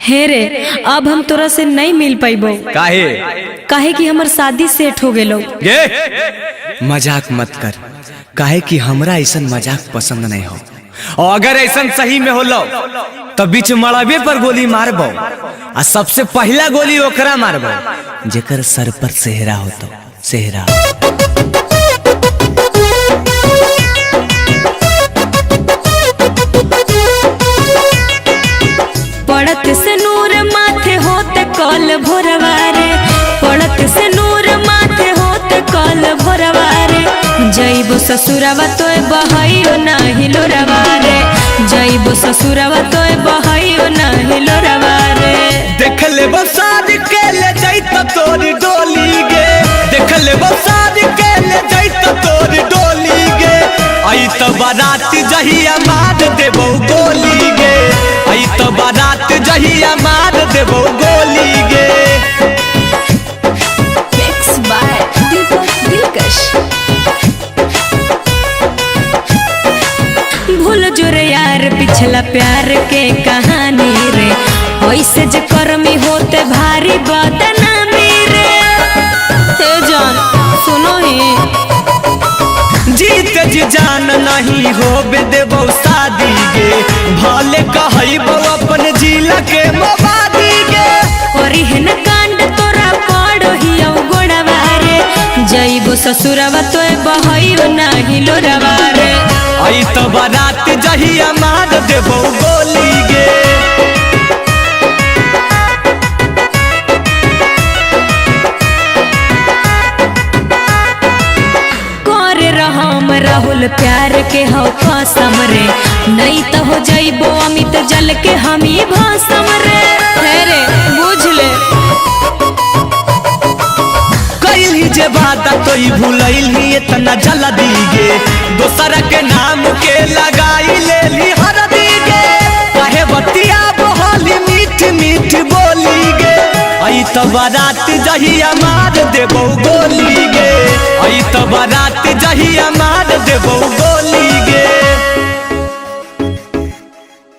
हे रे, अब हम तोरा से नहीं मिल पाइबो। काहे? काहे कि हमर शादी सेट हो गेलो। ये मजाक मत कर, काहे कि हमरा ऐसा मजाक पसंद नहीं हो। और अगर ऐसा सही में होलो तो बीच मड़बे पर गोली मारबो, आ सबसे पहला गोली ओकरा मारबो जेकर सर पर सेहरा हो। तो सेहरा पड़त से नूर माथे होते कल भोरवारे, पड़त से नूर माथे होते कल भोरवारे। जइबो ससुरवा तोय बहाइयो नाही लोरवारे, जइबो ससुरवा तोय बहाइयो नाही लोरवारे। देख ले बसाद के ले जाइत तोरी डोली गे, देख ले बसाद के ले जाइत तोरी डोली गे। आई तो बारात जहिया मार देबो गोली गे, आई तो बारात जहिया मार देबो गोली गे। मिक्स बाय दीपक दिलकश। भूल जो रे यार पिछला प्यार के कहानी रे, ऐसे जे कर्मी होते भारी बदनामी रे। हे जान सुनो ही, जीत जी जान नहीं हो देबो शादी गे, भले कहबो अपन जिला के मवादी गे। परिहन कांड तोरा पड़ो हियो गोड़वारे, जइबो ससुरवा तोय बहाइयो नाही लोरवारे। आई तो बारात जहिया मार देबो गोली गे। करे रहम राहुल प्यार के हो कसम रे, नहीं तो हो जइबो अमित जल के हमी भसम रे। हे रे बुझ ले, कैली जे बात तो भूलैली इतना जल्दी गे, दोसरा के नाम के लगाई लेली हरदी गे। काहे बतिया बोली मीठ मीठ बोली गे, आई तो बारात जहिया मार देबो गोली गे, आई तो बारात जहिया मार देबो